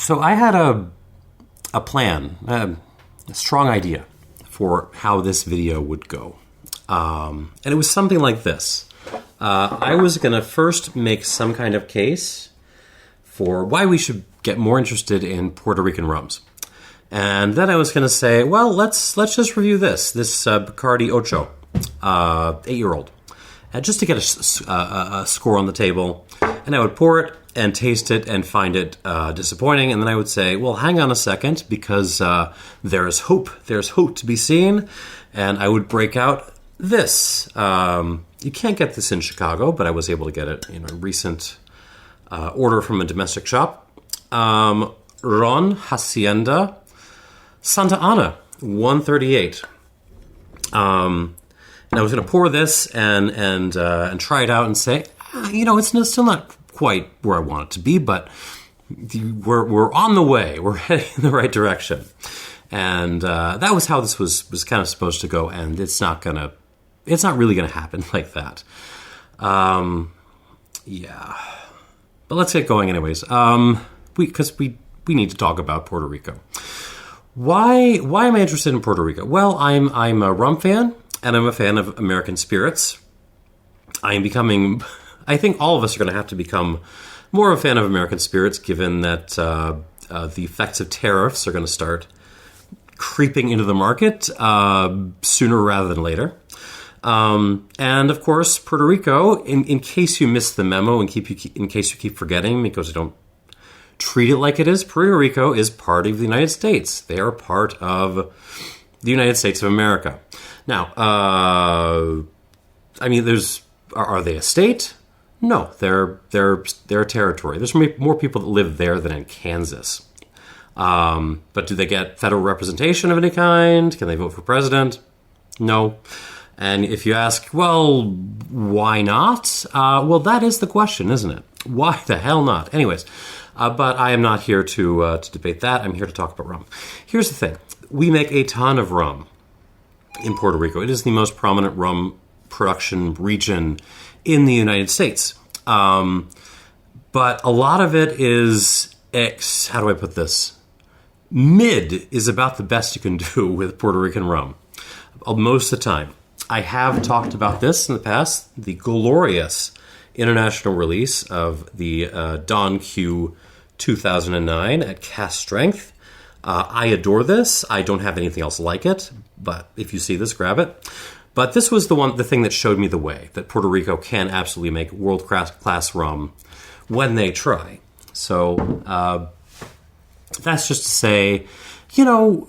So I had a plan, a strong idea for how this video would go. And it was something like this. I was going to first make some kind of case for why we should get more interested in Puerto Rican rums. And then I was going to say, well, let's just review this Bacardi Ocho, 8-year-old. Just to get a score on the table. And I would pour it and taste it and find it disappointing. And then I would say, well, hang on a second, because there's hope. There's hope to be seen. And I would break out this. You can't get this in Chicago, but I was able to get it in a recent order from a domestic shop. Ron Hacienda Santa Ana 138. And I was going to pour this and try it out and say, it's still not quite where I want it to be, but we're on the way. We're heading in the right direction. And that was how this was kind of supposed to go, and it's not really gonna happen like that. Yeah. But let's get going anyways. Because we need to talk about Puerto Rico. Why am I interested in Puerto Rico? Well, I'm a rum fan, and I'm a fan of American spirits. I think all of us are going to have to become more of a fan of American spirits, given that the effects of tariffs are going to start creeping into the market sooner rather than later. And of course, Puerto Rico, in case you missed the memo, in case you keep forgetting, because I don't treat it like it is, Puerto Rico is part of the United States. They are part of the United States of America. Now, are they a state? No, they're a territory. There's more people that live there than in Kansas. But do they get federal representation of any kind? Can they vote for president? No. And if you ask, well, why not? Well, that is the question, isn't it? Why the hell not? Anyways, but I am not here to debate that. I'm here to talk about rum. Here's the thing. We make a ton of rum in Puerto Rico. It is the most prominent rum production region in the United States. But a lot of it is, how do I put this? Mid is about the best you can do with Puerto Rican rum. Most of the time. I have talked about this in the past, the glorious international release of the Don Q 2009 at cask strength. I adore this. I don't have anything else like it, but if you see this, grab it. But this was the thing that showed me the way, that Puerto Rico can absolutely make world-class rum when they try. So that's just to say, for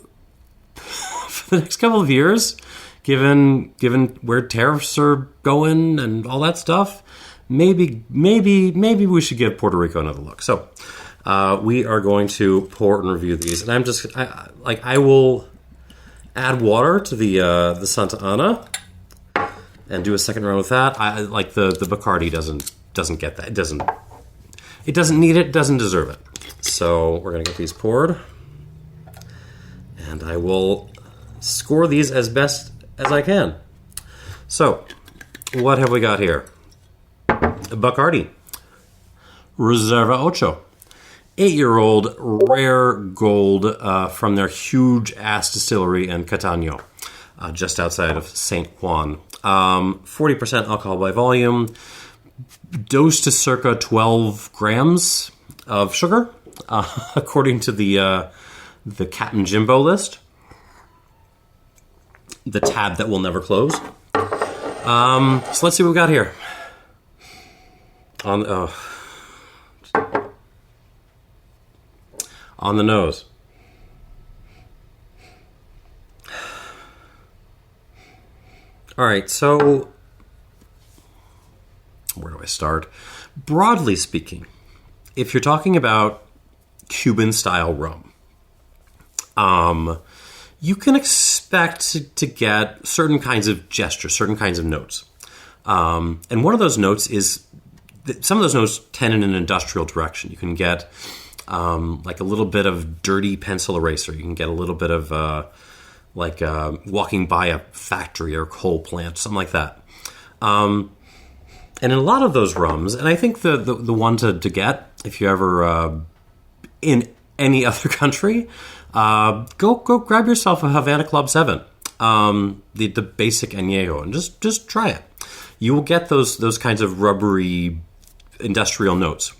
the next couple of years, given where tariffs are going and all that stuff, maybe we should give Puerto Rico another look. So we are going to pour and review these, and I will add water to the Santa Ana and do a second round with that. The Bacardi doesn't get that. It doesn't need it. Doesn't deserve it. So we're gonna get these poured, and I will score these as best as I can. So what have we got here? Bacardi Reserva Ocho, 8-year-old rare gold from their huge-ass distillery in Cataño, just outside of San Juan. 40% alcohol by volume, dose to circa 12 grams of sugar, according to the Captain Jimbo list, the tab that will never close. So let's see what we got here. On the nose. All right, so where do I start? Broadly speaking, if you're talking about Cuban-style rum, you can expect to get certain kinds of gestures, certain kinds of notes. And one of those notes is, some of those notes tend in an industrial direction. You can get like a little bit of dirty pencil eraser. You can get a little bit of walking by a factory or coal plant, something like that. And in a lot of those rums, and I think the one to get, if you ever in any other country, go grab yourself a Havana Club 7, the basic añejo, and just try it. You will get those kinds of rubbery industrial notes.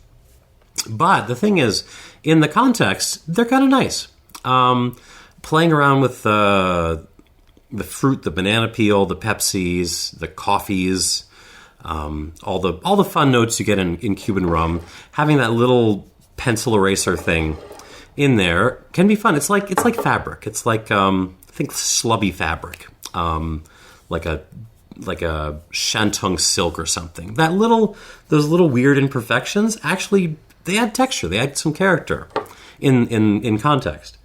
But the thing is, in the context, they're kind of nice. Playing around with the fruit, the banana peel, the Pepsis, the coffees, all the fun notes you get in Cuban rum, having that little pencil eraser thing in there can be fun. It's like fabric. It's like I think slubby fabric, like a shantung silk or something. Those little weird imperfections actually, they add texture. They add some character in context.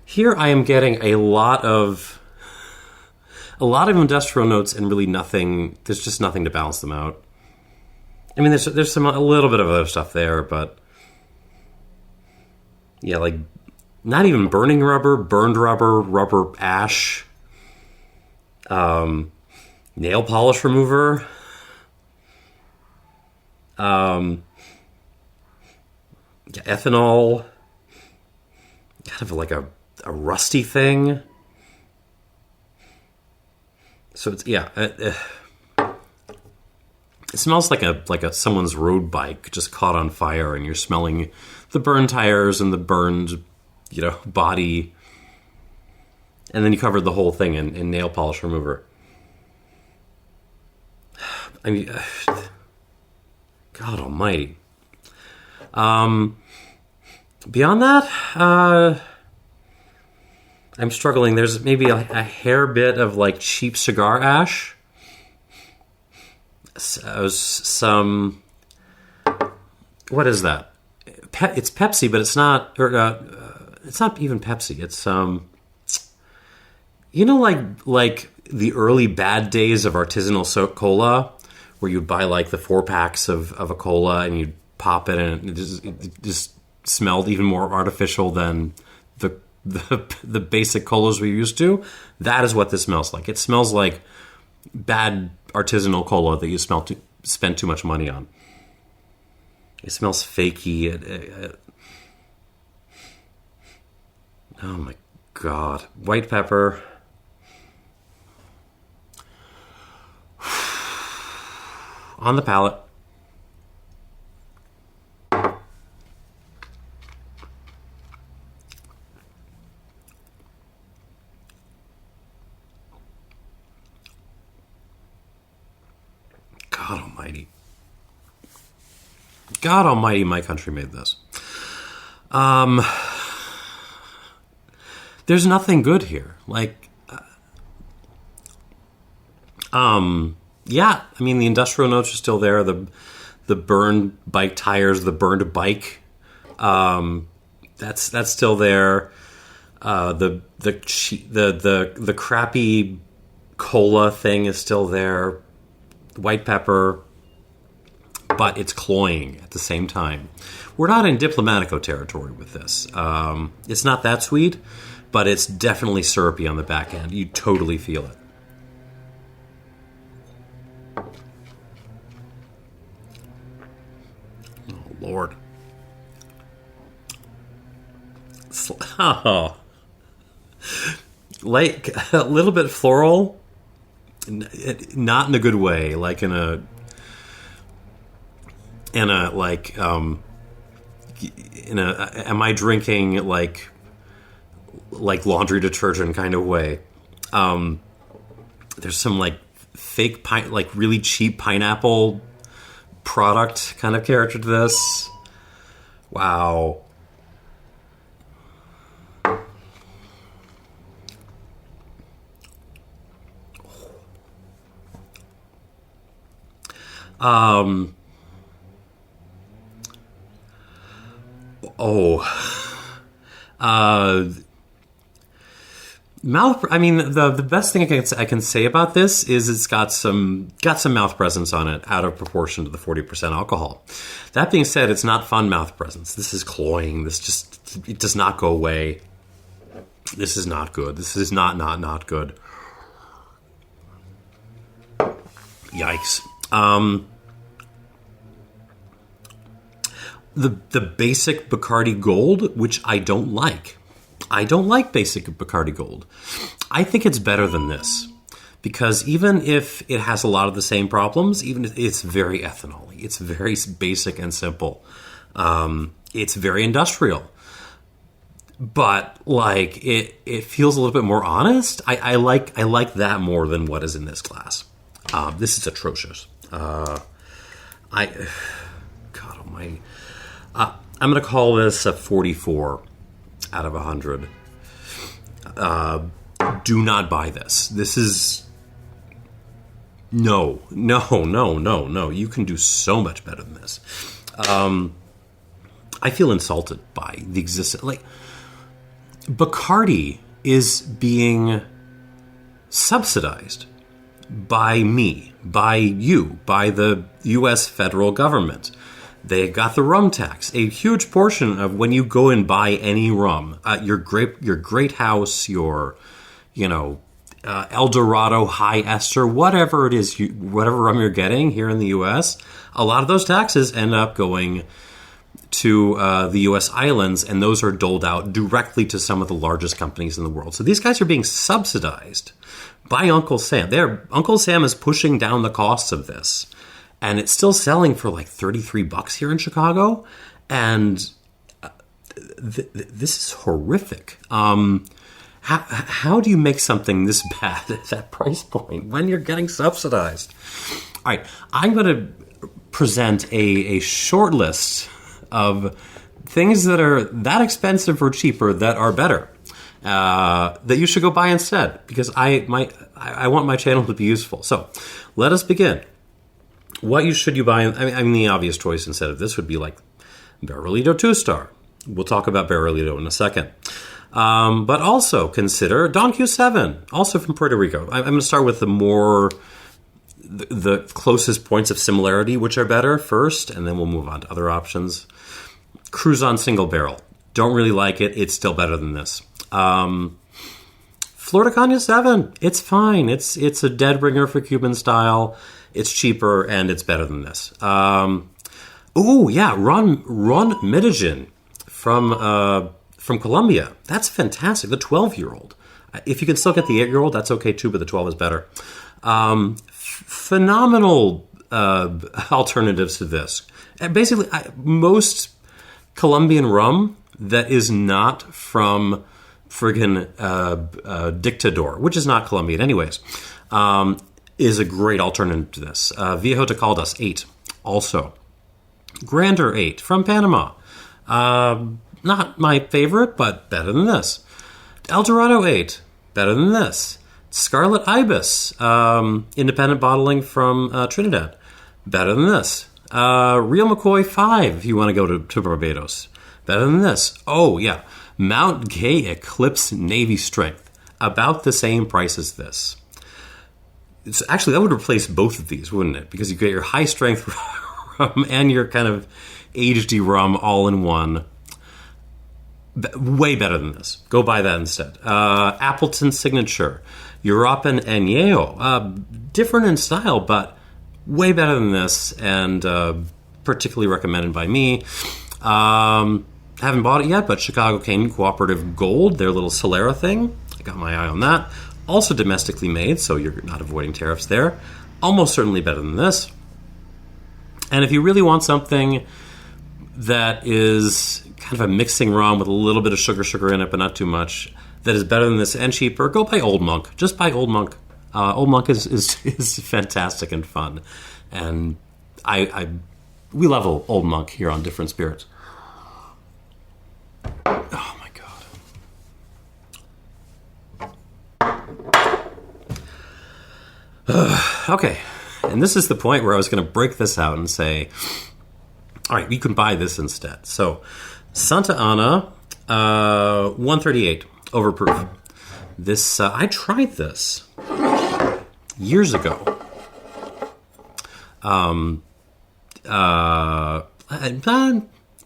Here I am getting a lot of industrial notes and really nothing. There's just nothing to balance them out. I mean, there's a little bit of other stuff there, but yeah, like not even burning rubber, burned rubber ash, nail polish remover, ethanol, kind of like a rusty thing. So it's it smells like a someone's road bike just caught on fire, and you're smelling the burned tires and the burned, body, and then you covered the whole thing in nail polish remover. I mean, God Almighty. Beyond that, I'm struggling. There's maybe a hair bit of like cheap cigar ash. Some. What is that? It's Pepsi, but it's not. Or it's not even Pepsi. It's like the early bad days of artisanal cola, where you'd buy like the 4-packs of a cola and you'd pop it, and it just smelled even more artificial than the basic colas we used to. That is what this smells like. It smells like bad artisanal cola that you spent too much money on. It smells fakey. Oh my God. White pepper. On the palate. God Almighty, my country made this. There's nothing good here. Yeah, I mean, the industrial notes are still there. The burned bike tires, the burned bike, that's still there. The crappy cola thing is still there. White pepper, but it's cloying at the same time. We're not in Diplomatico territory with this. It's not that sweet, but it's definitely syrupy on the back end. You totally feel it. Oh, Lord. Oh. Like a little bit floral, not in a good way, like in a am I drinking like laundry detergent kind of way. There's some like fake like really cheap pineapple product kind of character to this. Wow. Mouth. I mean, the best thing I can say about this is it's got some mouth presence on it, out of proportion to the 40% alcohol. That being said, it's not fun mouth presence. This is cloying. It does not go away. This is not good. This is not good. Yikes. the basic Bacardi Gold, which I don't like. I don't like basic Bacardi Gold. I think it's better than this because even if it has a lot of the same problems, even if it's very ethanol, it's very basic and simple. It's very industrial, but like it feels a little bit more honest. I like that more than what is in this glass. This is atrocious. God Almighty. I'm going to call this a 44 out of 100. Do not buy this. This is no. You can do so much better than this. I feel insulted by the existence. Like Bacardi is being subsidized by me, by you, by the U.S. federal government. They got the rum tax. A huge portion of when you go and buy any rum, your Great House, your, El Dorado, High Ester, whatever it is, whatever rum you're getting here in the U.S., a lot of those taxes end up going to the U.S. islands, and those are doled out directly to some of the largest companies in the world. So these guys are being subsidized by Uncle Sam. Uncle Sam is pushing down the costs of this. And it's still selling for like $33 here in Chicago. And this is horrific. How do you make something this bad at that price point when you're getting subsidized? All right, I'm going to present a short list of things that are that expensive or cheaper that are better. That you should go buy instead. Because I want my channel to be useful. So let us begin. What should you buy? I mean, the obvious choice instead of this would be like Barrilito 2-Star. We'll talk about Barrilito in a second. But also consider Don Q7, also from Puerto Rico. I'm going to start with the closest points of similarity, which are better first, and then we'll move on to other options. Cruzan Single Barrel. Don't really like it. It's still better than this. Flor de Caña 7. It's fine. It's a dead ringer for Cuban style. It's cheaper, and it's better than this. Ron Medellin from Colombia. That's fantastic. The 12-year-old. If you can still get the 8-year-old, that's okay too, but the 12 is better. Phenomenal alternatives to this. Basically, most Colombian rum that is not from friggin' Dictador, which is not Colombian anyways, is a great alternative to this. Viejo de Caldas 8, also. Grander 8 from Panama. Not my favorite, but better than this. El Dorado 8, better than this. Scarlet Ibis, independent bottling from Trinidad, better than this. Real McCoy 5, if you want to go to Barbados, better than this. Oh, yeah. Mount Gay Eclipse Navy Strength, about the same price as this. Actually, that would replace both of these, wouldn't it? Because you get your high-strength rum and your kind of aged rum all in one. Way better than this. Go buy that instead. Appleton Signature, European Añejo. Different in style, but way better than this, and particularly recommended by me. Haven't bought it yet, but Chicago Canyon Cooperative Gold, their little Solera thing. I got my eye on that. Also domestically made, so you're not avoiding tariffs there. Almost certainly better than this. And if you really want something that is kind of a mixing rum with a little bit of sugar in it, but not too much, that is better than this and cheaper, go buy Old Monk. Just buy Old Monk. Old Monk is fantastic and fun. And we love Old Monk here on Different Spirits. Oh, my God. Okay. And this is the point where I was going to break this out and say, all right, you can buy this instead. So, Santa Ana 138 Overproof. This I tried this years ago.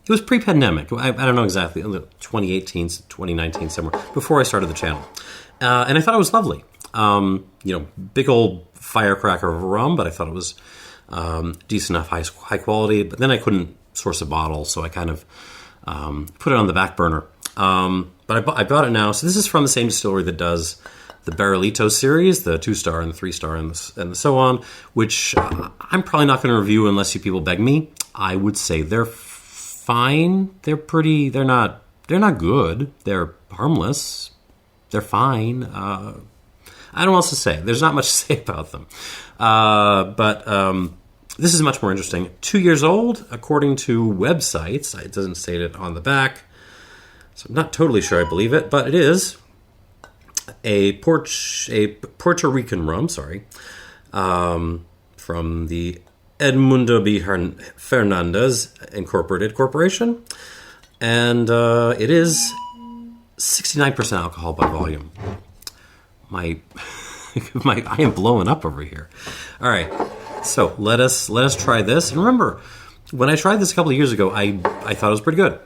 It was pre-pandemic. I don't know exactly, 2018, 2019, somewhere before I started the channel, and I thought it was lovely. Big old firecracker of a rum, but I thought it was decent enough, high quality. But then I couldn't source a bottle, so I kind of put it on the back burner. But I bought it now. So this is from the same distillery that does the Barrilito series, the 2-star and the 3-star and so on, which I'm probably not going to review unless you people beg me. I would say they're fine. They're not good. They're harmless. They're fine. I don't know what else to say. There's not much to say about them. But this is much more interesting. 2 years old, according to websites. It doesn't state it on the back, so I'm not totally sure I believe it, but it is a Puerto Rican rum, from the Edmundo B. Fernández Incorporated Corporation. And it is 69% alcohol by volume. I am blowing up over here. All right, so let us try this. And remember, when I tried this a couple of years ago, I thought it was pretty good.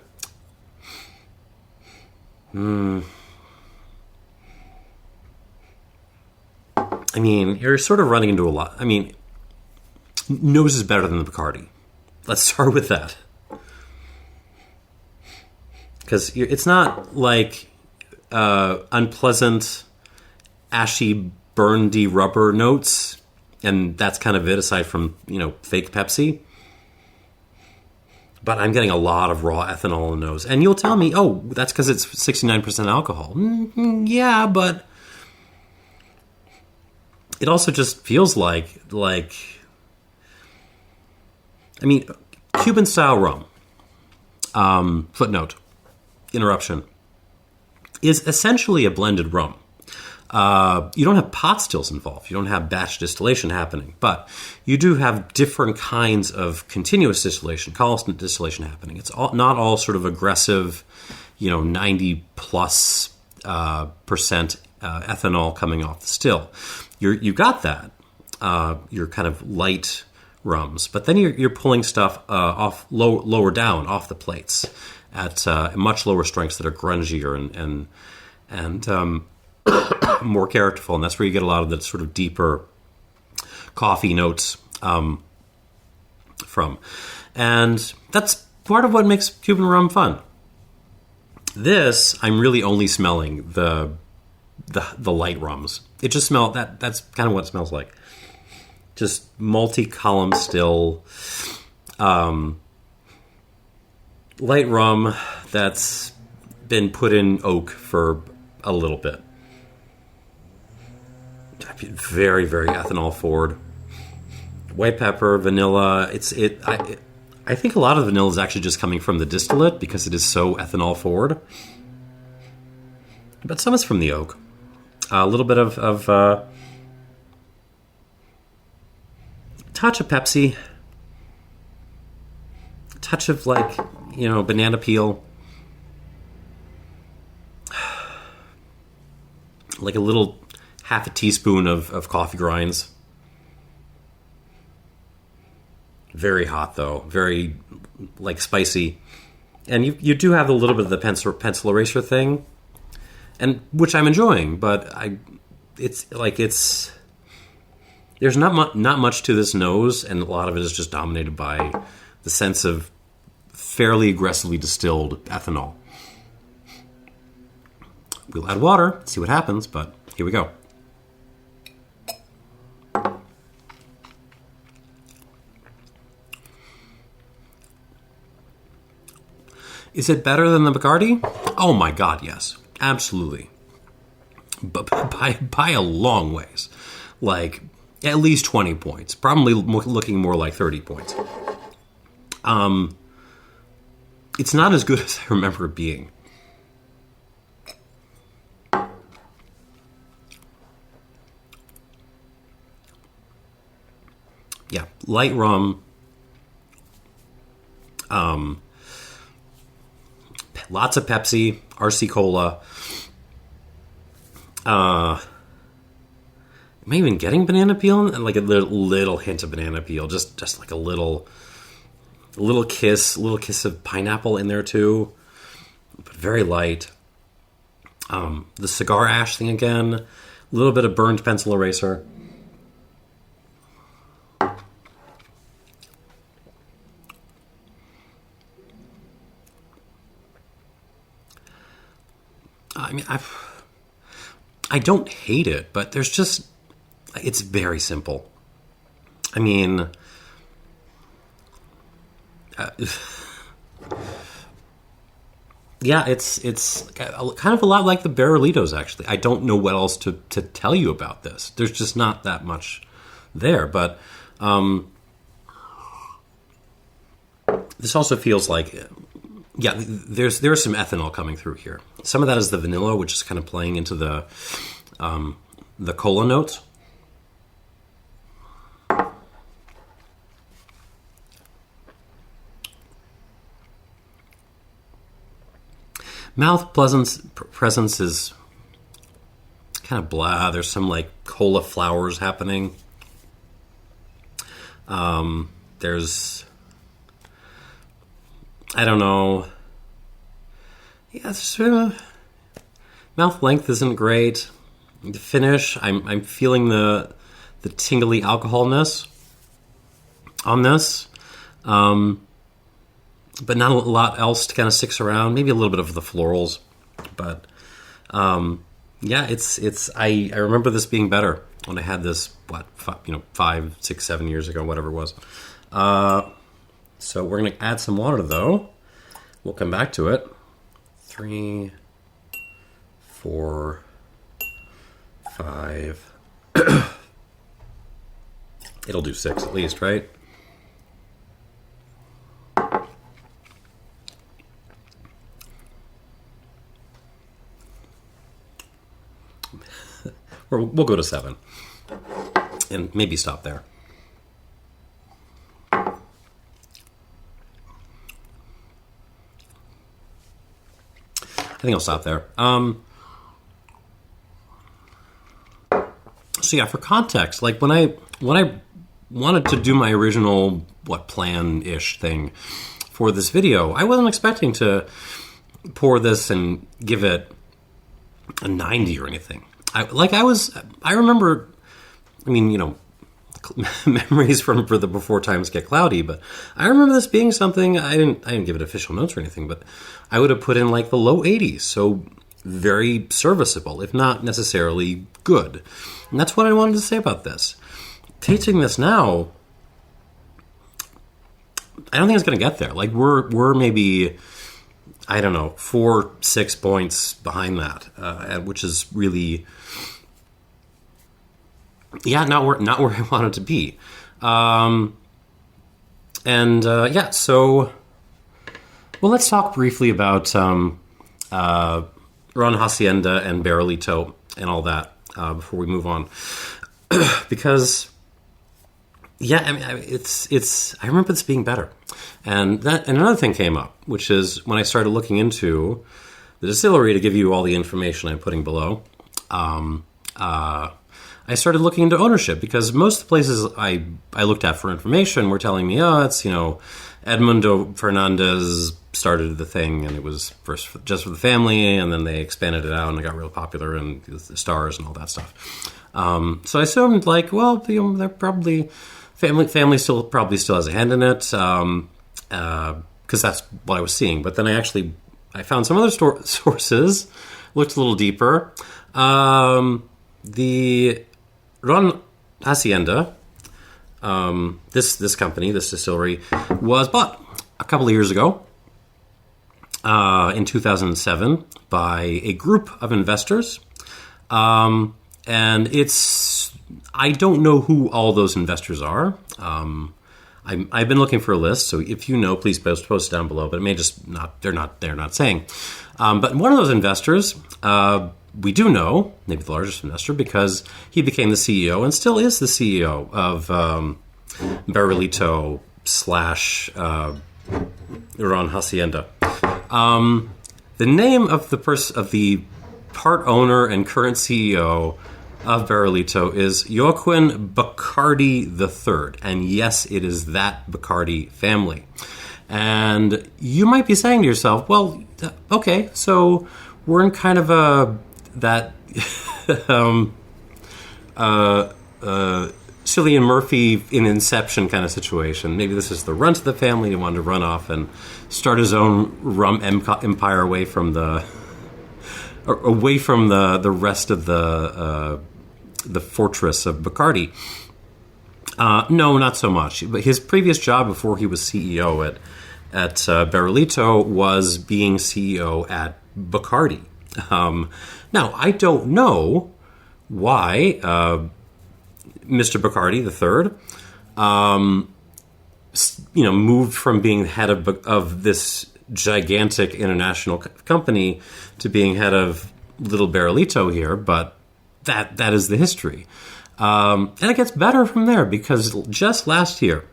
I mean, you're sort of running into a lot. I mean, nose is better than the Bacardi. Let's start with that. Because it's not like unpleasant, ashy, burnedy rubber notes, and that's kind of it, aside from, fake Pepsi. But I'm getting a lot of raw ethanol in the nose. And you'll tell me, oh, that's because it's 69% alcohol. Yeah, but it also just feels like I mean, Cuban-style rum, footnote, interruption, is essentially a blended rum. You don't have pot stills involved. You don't have batch distillation happening. But you do have different kinds of continuous distillation, constant distillation happening. It's not all sort of aggressive, 90+ percent ethanol coming off the still. You got that. You're kind of light rums, but then you're pulling stuff off lower down off the plates at much lower strengths that are grungier and more characterful, and that's where you get a lot of the sort of deeper coffee notes from, and that's part of what makes Cuban rum fun. This, I'm really only smelling the light rums. It just smells that's kind of what it smells like. Just multi-column still, light rum that's been put in oak for a little bit. Very, very ethanol forward. White pepper, vanilla. I think a lot of the vanilla is actually just coming from the distillate because it is so ethanol forward. But some is from the oak. A little bit of touch of Pepsi, a touch of banana peel, like a little half a teaspoon of coffee grinds. Very hot though, very spicy, and you do have a little bit of the pencil eraser thing, and which I'm enjoying, but there's not much to this nose, and a lot of it is just dominated by the sense of fairly aggressively distilled ethanol. We'll add water, see what happens, but here we go. Is it better than the Bacardi? Oh my God, yes. Absolutely. But by a long ways. At least 20 points. Probably looking more like 30 points. It's not as good as I remember it being. Yeah, light rum. Lots of Pepsi, RC Cola. Am I even getting banana peel? And a little hint of banana peel, just like a little kiss of pineapple in there too, but very light. The cigar ash thing again, a little bit of burned pencil eraser. I mean, I don't hate it, but it's very simple. I mean, yeah, it's kind of a lot like the Barrilitos, actually. I don't know what else to tell you about this. There's just not that much there, but this also feels like, yeah, there's some ethanol coming through here. Some of that is the vanilla, which is kind of playing into the cola notes. Mouth presence is kind of blah. There's some like cola flowers happening. There's, I don't know. Yeah, mouth length isn't great. The finish, I'm feeling the tingly alcoholness on this. But not a lot else to kind of sticks around. Maybe a little bit of the florals, but yeah, I remember this being better when I had this 5, 6, 7 years ago, whatever it was. So we're gonna add some water though. We'll come back to it. 3, 4, 5. It'll do 6 at least, right? Or we'll go to 7 and maybe stop there. I think I'll stop there. So yeah, for context, like when I wanted to do my original plan-ish thing for this video, I wasn't expecting to pour this and give it a 90 or anything. I remember, I mean, memories for the before times get cloudy, but I remember this being something, I didn't give it official notes or anything, but I would have put in like the low 80s, so very serviceable, if not necessarily good. And that's what I wanted to say about this. Tasting this now, I don't think it's going to get there. Like we're maybe, I don't know, 4, 6 points behind that, which is really, yeah, not where I wanted to be. Yeah, so, well, let's talk briefly about Ron Hacienda and Barrilito and all that before we move on, because, yeah, I mean, I remember this being better. And another thing came up, which is when I started looking into the distillery to give you all the information I'm putting below, I started looking into ownership, because most of the places I looked at for information were telling me, it's, Edmundo Fernández started the thing, and it was first just for the family, and then they expanded it out, and it got real popular, and the stars and all that stuff. So I assumed, like, well, they're probably family still has a hand in it, because that's what I was seeing. But then I found some other sources, looked a little deeper. The Ron Hacienda, this company, this distillery, was bought a couple of years ago, in 2007, by a group of investors. And I don't know who all those investors are. I've been looking for a list, so if you know, please post it down below. But it may just not. They're not saying. But one of those investors, we do know, maybe the largest investor, because he became the CEO and still is the CEO of Barrilito / Ron Hacienda. The name of the part owner and current CEO of Barrilito is Joaquin Bacardi III. And yes, it is that Bacardi family. And you might be saying to yourself, well, okay, so we're in kind of that Cillian Murphy in Inception kind of situation. Maybe this is the runt of the family who wanted to run off and start his own rum empire away from the away from the rest of the fortress of Bacardi. No, not so much. But his previous job before he was CEO at Barrilito was being CEO at Bacardi. Now, I don't know why Mr. Bacardi III, moved from being head of this gigantic international company to being head of little Barrilito here, but that is the history. And it gets better from there because just last year,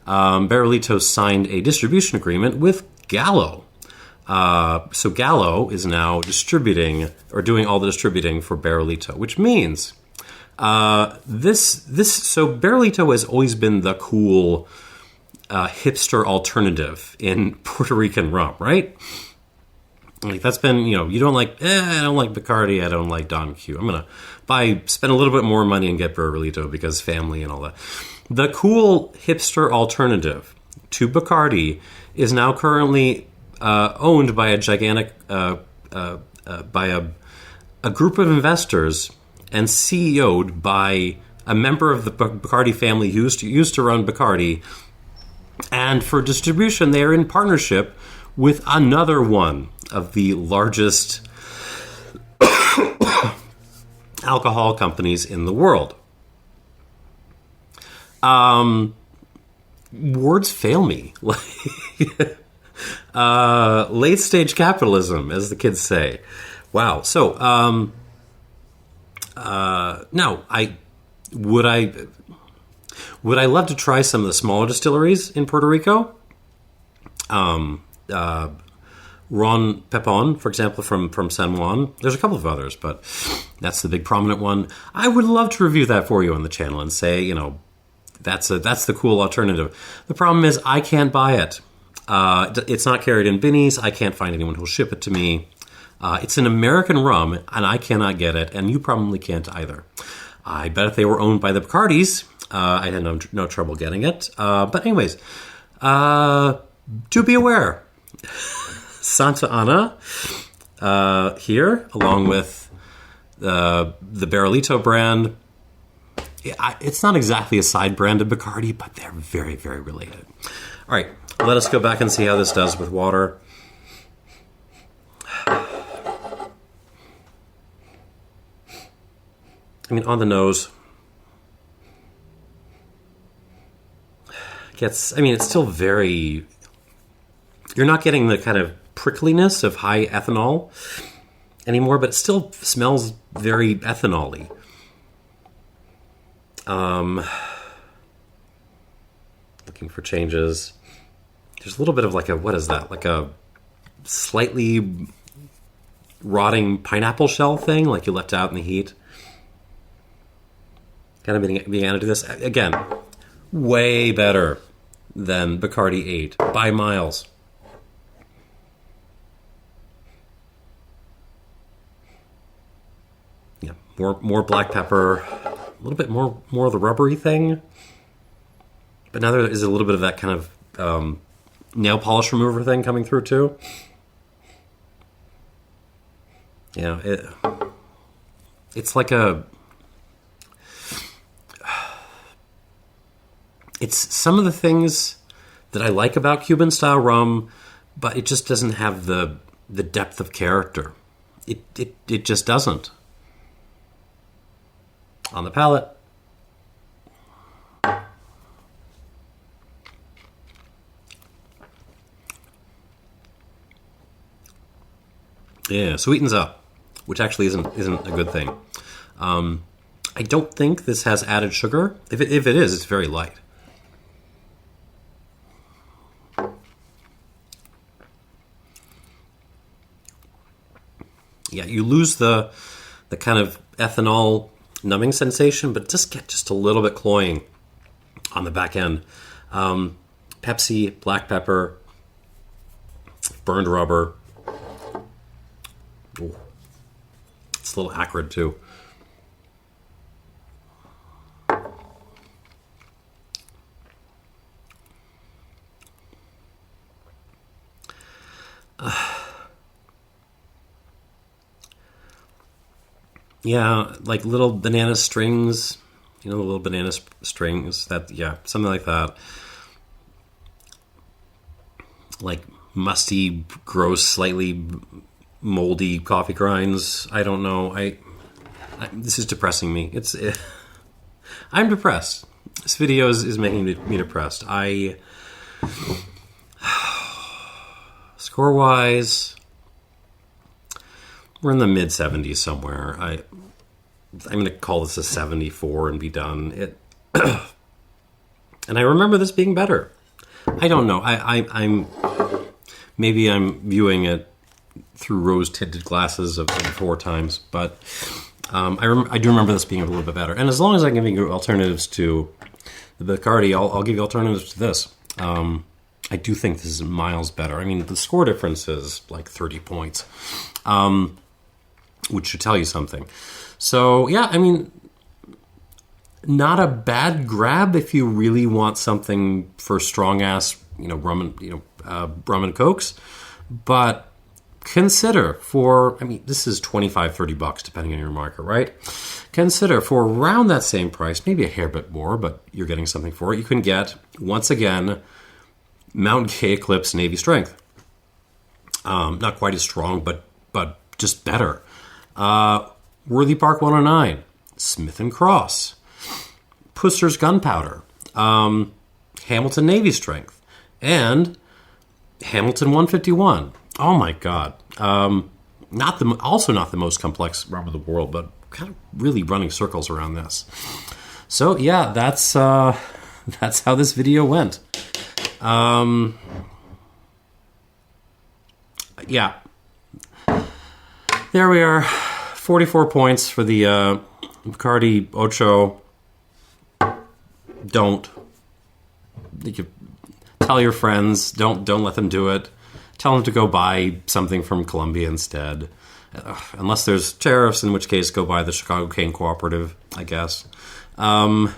Barrilito signed a distribution agreement with Gallo. So Gallo is now distributing or doing all the distributing for Barrilito, which means so Barrilito has always been the cool hipster alternative in Puerto Rican rum, right? Like that's been, you don't like, I don't like Bacardi, I don't like Don Q. I'm going to spend a little bit more money and get Barrilito because family and all that. The cool hipster alternative to Bacardi is now currently owned by a gigantic, by a group of investors and CEO'd by a member of the Bacardi family who used to run Bacardi. And for distribution, they are in partnership with another one of the largest alcohol companies in the world. Words fail me. Late stage capitalism, as the kids say. Wow. So, now would I love to try some of the smaller distilleries in Puerto Rico? Ron Pepón, for example, from San Juan. There's a couple of others, but that's the big prominent one. I would love to review that for you on the channel and say, that's the cool alternative. The problem is I can't buy it. It's not carried in binnies. I can't find anyone who'll ship it to me. It's an American rum, and I cannot get it, and you probably can't either. I bet if they were owned by the Bacardis, I'd have no trouble getting it. But anyways, do be aware. Santa Ana here, along with the Barrilito brand. It's not exactly a side brand of Bacardi, but they're very, very related. All right, let us go back and see how this does with water. On the nose, it's still very, you're not getting the kind of prickliness of high ethanol anymore, but it still smells very ethanol-y. Looking for changes. There's a little bit of like a slightly rotting pineapple shell thing, like you left out in the heat. Kind of being added to this. Again, way better than Bacardi 8 by miles. Yeah, more black pepper, a little bit more of the rubbery thing. But now there is a little bit of that kind of nail polish remover thing coming through too. It's like it's some of the things that I like about Cuban style rum, but it just doesn't have the depth of character. It just doesn't. On the palate. Yeah, sweetens up, which actually isn't a good thing. I don't think this has added sugar. If it is, it's very light. Yeah, you lose the kind of ethanol numbing sensation, but just get just a little bit cloying on the back end. Pepsi, black pepper, burned rubber. Ooh. It's a little acrid too. Yeah, like little banana strings, you know, the little banana strings. That, yeah, something like that. Like musty, gross, slightly moldy coffee grinds. I don't know. This is depressing me. I'm depressed. This video is making me depressed. Score-wise, we're in the mid-70s somewhere. I'm going to call this a 74 and be done. And I remember this being better. I don't know. Maybe I'm viewing it through rose-tinted glasses of 4 times, but I do remember this being a little bit better. And as long as I can give you alternatives to the Bacardi, I'll give you alternatives to this. I do think this is miles better. I mean, the score difference is like 30 points, which should tell you something. So, yeah, I mean, not a bad grab if you really want something for strong-ass, rum and cokes. But consider this is $25, $30, depending on your market, right? Consider for around that same price, maybe a hair bit more, but you're getting something for it. You can get, once again, Mount Gay Eclipse Navy Strength. Not quite as strong, but just better. Worthy Park 109, Smith & Cross, Puster's Gunpowder, Hamilton Navy Strength, and Hamilton 151. Oh my God. Not the most complex rum in the world, but kind of really running circles around this. So yeah, that's how this video went. Yeah. There we are. 44 points for the Bacardi Ocho. Don't. You tell your friends. Don't let them do it. Tell them to go buy something from Colombia instead. Unless there's tariffs, in which case go buy the Chicago Cane Cooperative, I guess. Santa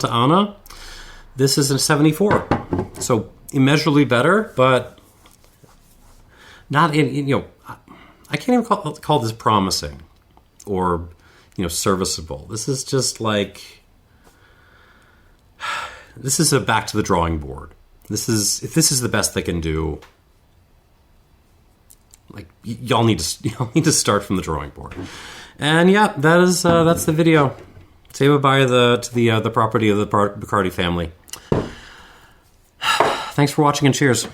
Ana. This is a 74. So immeasurably better, but not in, I can't even call this promising or, serviceable. This is just like, this is a back to the drawing board. If this is the best they can do, like, y'all need to start from the drawing board. And yeah, that's the video. Say bye-bye to the property of the Bacardi family. Thanks for watching and cheers.